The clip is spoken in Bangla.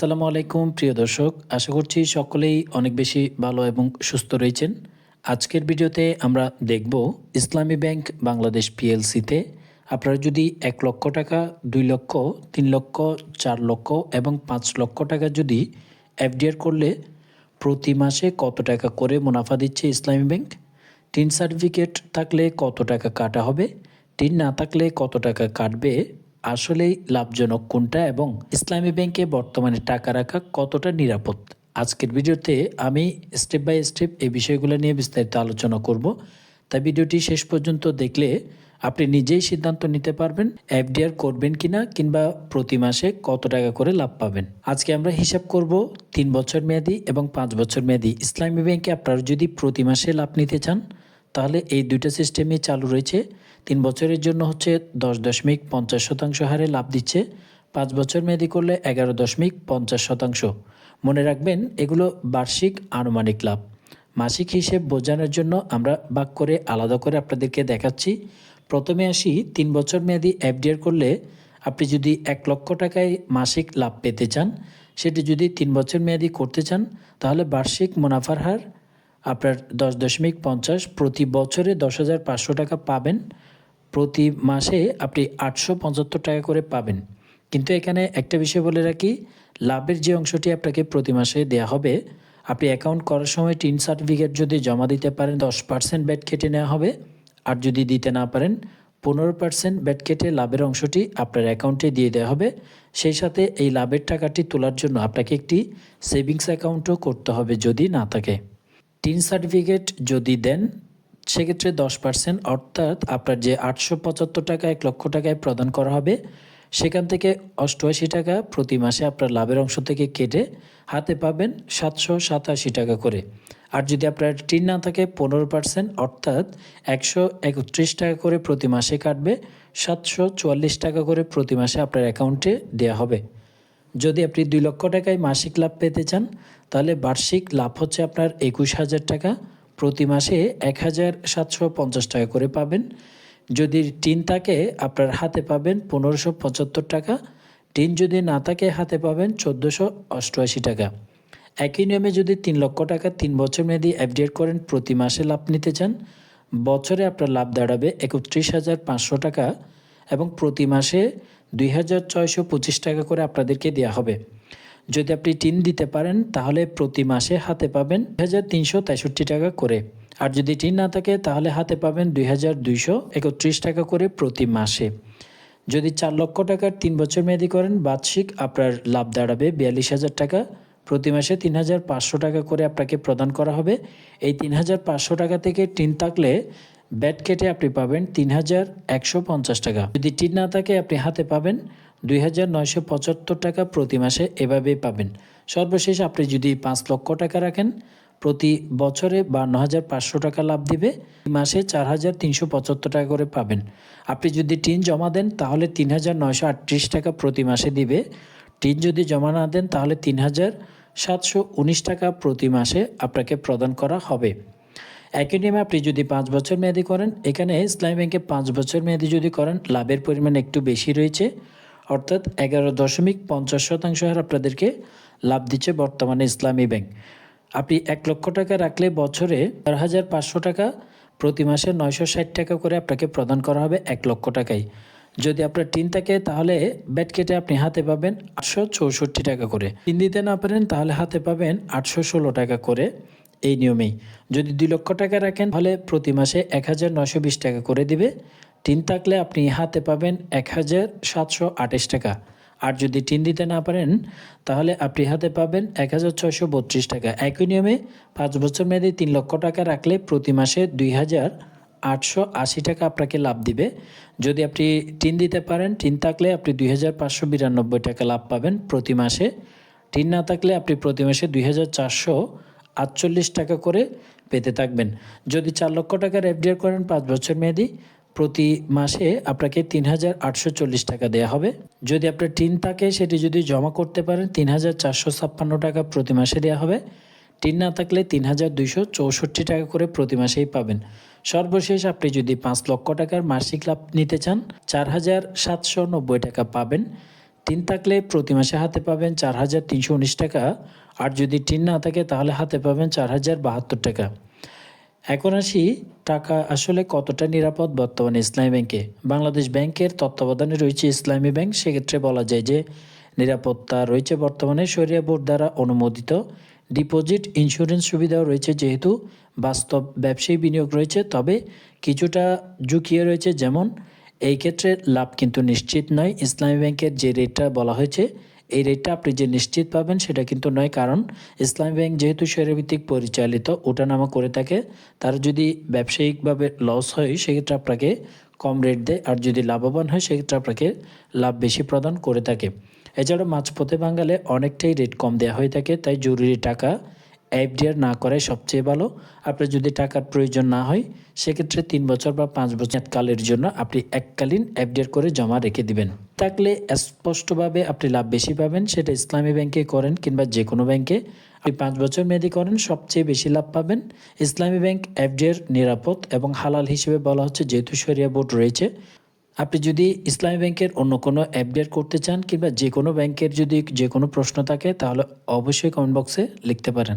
আসসালামু আলাইকুম প্রিয় দর্শক, আশা করছি সকলেই অনেক বেশি ভালো এবং সুস্থ রয়েছেন। আজকের ভিডিওতে আমরা দেখব ইসলামী ব্যাংক বাংলাদেশ পিএলসিতে আপনারা যদি ১ লক্ষ টাকা, ২ লক্ষ, ৩ লক্ষ, ৪ লক্ষ এবং ৫ লক্ষ টাকা যদি এফডিআর করলে প্রতি মাসে কত টাকা করে মুনাফা দিচ্ছে ইসলামী ব্যাংক, টিন সার্টিফিকেট থাকলে কত টাকা কাটা হবে, টিন না থাকলে কত টাকা কাটবে, আসলেই লাভজনক কোনটা এবং ইসলামী ব্যাংকে বর্তমানে টাকা রাখা কতটা নিরাপদ। আজকের ভিডিওতে আমি স্টেপ বাই স্টেপ এই বিষয়গুলো নিয়ে বিস্তারিত আলোচনা করব। তাই ভিডিওটি শেষ পর্যন্ত দেখলে আপনি নিজেই সিদ্ধান্ত নিতে পারবেন এফডিআর করবেন কিনা কিংবা প্রতি মাসে কত টাকা করে লাভ পাবেন। আজকে আমরা হিসাব করব 3 বছর মেয়াদি এবং 5 বছর মেয়াদি ইসলামী ব্যাংকে আপনারা যদি প্রতি মাসে লাভ নিতে চান তাহলে এই দুইটা সিস্টেমই চালু রয়েছে। 3 বছরের জন্য হচ্ছে 10.50% হারে লাভ দিচ্ছে, 5 বছর মেয়াদি করলে 11.50%। মনে রাখবেন এগুলো বার্ষিক আনুমানিক লাভ। মাসিক হিসেব বোঝানোর জন্য আমরা ভাগ করে আলাদা করে আপনাদেরকে দেখাচ্ছি। প্রথমে আসি 3 বছর মেয়াদি এফডিআর করলে আপনি যদি 1 লক্ষ টাকায় মাসিক লাভ পেতে চান, সেটি যদি 3 বছর মেয়াদি করতে চান তাহলে বার্ষিক মুনাফার হার আপনার 10.50, প্রতি বছরে 10,500 টাকা পাবেন, প্রতি মাসে আপনি 875 টাকা করে পাবেন। কিন্তু এখানে একটা বিষয় বলে রাখি, লাভের যে অংশটি আপনাকে প্রতি মাসে দেওয়া হবে, আপনি অ্যাকাউন্ট করার সময় টিন সার্টিফিকেট যদি জমা দিতে পারেন 10% ব্যাট কেটে নেওয়া হবে, আর যদি দিতে না পারেন 15% ব্যাট কেটে লাভের অংশটি আপনার অ্যাকাউন্টে দিয়ে দেওয়া হবে। সেই সাথে এই লাভের টাকাটি তোলার জন্য আপনাকে একটি সেভিংস অ্যাকাউন্টও করতে হবে যদি না থাকে। টিন সার্টিফিকেট যদি দেন সেক্ষেত্রে 10%, অর্থাৎ আপনার যে 875 টাকা 1 লক্ষ টাকায় প্রদান করা হবে সেখান থেকে 88 টাকা প্রতি মাসে আপনার লাভের অংশ থেকে কেটে হাতে পাবেন 787 টাকা করে। আর যদি আপনার টিন না থাকে 15%, অর্থাৎ 131 টাকা করে প্রতি মাসে কাটবে, 744 টাকা করে প্রতি মাসে আপনার অ্যাকাউন্টে দেওয়া হবে। যদি আপনি 2 লক্ষ টাকায় মাসিক লাভ পেতে চান তাহলে বার্ষিক লাভ হচ্ছে আপনার 21,000 টাকা, প্রতি মাসে 1,750 টাকা করে পাবেন। যদি টিন থাকে আপনার হাতে পাবেন 1,575 টাকা, টিন যদি না থাকে হাতে পাবেন 1,488 টাকা। একই নিয়মে যদি 3 লক্ষ টাকা 3 বছর মেয়াদি এফডিআর করেন, প্রতি মাসে লাভ নিতে চান, বছরে আপনার লাভ দাঁড়াবে 31,500 টাকা এবং প্রতি মাসে 2,625 টাকা করে আপনাদেরকে দেওয়া হবে। যদি আপনি টিন দিতে পারেন তাহলে প্রতি মাসে হাতে পাবেন 2,363 টাকা করে, আর যদি টিন না থাকে তাহলে হাতে পাবেন 2,231 টাকা করে প্রতি মাসে। যদি 4 লক্ষ টাকার 3 বছর মেয়াদি করেন, বার্ষিক আপনার লাভ দাঁড়াবে 42,000 টাকা, প্রতি মাসে 3,500 টাকা করে আপনাকে প্রদান করা হবে। এই 3,500 টাকা থেকে টিন থাকলে ব্যাট কেটে আপনি পাবেন 3,150 টাকা। যদি টিন না থাকে আপনি হাতে পাবেন 2,975 টাকা প্রতি মাসে, এভাবেই পাবেন। সর্বশেষ আপনি যদি 5 লক্ষ টাকা রাখেন, প্রতি বছরে 52,500 টাকা লাভ দিবে, মাসে 4,375 টাকা করে পাবেন। আপনি যদি টিন জমা দেন তাহলে 3,938 টাকা প্রতি মাসে দিবে, টিন যদি জমা না দেন তাহলে 3,719 টাকা প্রতি মাসে আপনাকে প্রদান করা হবে। একই নিয়মে আপনি যদি 5 বছর মেয়াদি করেন, এখানে ইসলামী ব্যাংকে 5 বছর মেয়াদি যদি করেন লাভের পরিমাণ একটু বেশি রয়েছে, অর্থাৎ 11.50% হার আপনাদেরকে লাভ দিচ্ছে বর্তমানে ইসলামী ব্যাংক। আপনি 1 লক্ষ টাকা রাখলে বছরে 4,500 টাকা, প্রতি মাসে 960 টাকা করে আপনাকে প্রদান করা হবে 1 লক্ষ টাকায়। যদি আপনার টিন থাকে তাহলে ব্যাট কেটে আপনি হাতে পাবেন 864 টাকা করে, টিন দিতে না পারেন তাহলে হাতে পাবেন 816 টাকা করে। এই নিয়মেই যদি 2 লক্ষ টাকা রাখেন তাহলে প্রতি মাসে 1,920 টাকা করে দিবে, টিন থাকলে আপনি হাতে পাবেন 1,728 টাকা। আর যদি টিন দিতে না পারেন তাহলে আপনি হাতে পাবেন 1,632 টাকা। একই নিয়মে 5 বছর মেয়াদি 3 লক্ষ টাকা রাখলে প্রতি মাসে 2,880 টাকা আপনাকে লাভ দিবে। যদি আপনি টিন দিতে পারেন, টিন থাকলে আপনি 2,592 টাকা লাভ পাবেন প্রতি মাসে, টিন না থাকলে আপনি প্রতি মাসে 2,448 টাকা করে পেতে থাকবেন। যদি 4 লক্ষ টাকার এফডিআর করেন 5 বছর মেয়াদি, প্রতি মাসে আপনাকে 3,840 টাকা দেওয়া হবে। যদি আপনার টিন থাকে সেটি যদি জমা করতে পারেন 3,456 টাকা প্রতি মাসে দেওয়া হবে, টিন না থাকলে 3,264 টাকা করে প্রতি মাসেই পাবেন। সর্বশেষ আপনি যদি 5 লক্ষ টাকার মাসিক লাভ নিতে চান 4,790 টাকা পাবেন, টিন থাকলে প্রতি মাসে হাতে পাবেন 4,319 টাকা, আর যদি টিন না থাকে তাহলে হাতে পাবেন 4,072 টাকা। এখন আসি টাকা আসলে কতটা নিরাপদ বর্তমানে ইসলামী ব্যাংকে। বাংলাদেশ ব্যাংকের তত্ত্বাবধানে রয়েছে ইসলামী ব্যাংক, সেক্ষেত্রে বলা যায় যে নিরাপত্তা রয়েছে বর্তমানে শরিয়া বোর্ড দ্বারা অনুমোদিত। ডিপোজিট ইন্স্যুরেন্স সুবিধাও রয়েছে, যেহেতু বাস্তব ব্যবসায়ী বিনিয়োগ রয়েছে, তবে কিছুটা ঝুঁকিও রয়েছে, যেমন এই ক্ষেত্রে লাভ কিন্তু নিশ্চিত নয়। ইসলামী ব্যাংকের যে রেটটা বলা হয়েছে, এই রেটটা আপনি যে নিশ্চিত পাবেন সেটা কিন্তু নয়, কারণ ইসলামী ব্যাংক যেহেতু শেয়ারভিত্তিক পরিচালিত, ওঠানামা করে থাকে, তার যদি ব্যবসায়িকভাবে লস হয় সেক্ষেত্রে আপনাকে কম রেট দেয়, আর যদি লাভবান হয় সেক্ষেত্রে আপনাকে লাভ বেশি প্রদান করে থাকে। এছাড়াও মাঝপথে বাঙালে অনেকটাই রেট কম দেওয়া হয়ে থাকে, তাই জরুরি টাকা এফডিআর না করাই সবচেয়ে ভালো। আপনার যদি টাকার প্রয়োজন না হয় সেক্ষেত্রে 3 বছর বা 5 বছর কালের জন্য আপনি এককালীন এফডিআর করে জমা রেখে দিবেন। থাকলে স্পষ্টভাবে আপনি লাভ বেশি পাবেন, সেটা ইসলামী ব্যাংকে করেন কিংবা যে কোনো ব্যাংকে। আপনি 5 বছর মেয়াদি করেন, সবচেয়ে বেশি লাভ পাবেন। ইসলামী ব্যাংক এফডিআর নিরাপদ এবং হালাল হিসেবে বলা হচ্ছে, যেহেতু শরিয়া বোর্ড রয়েছে। আপনি যদি ইসলামী ব্যাংকের অন্য কোনো এফডিআর করতে চান কিংবা যে কোনো ব্যাংকের যদি যে কোনো প্রশ্ন থাকে, তাহলে অবশ্যই কমেন্ট বক্সে লিখতে পারেন।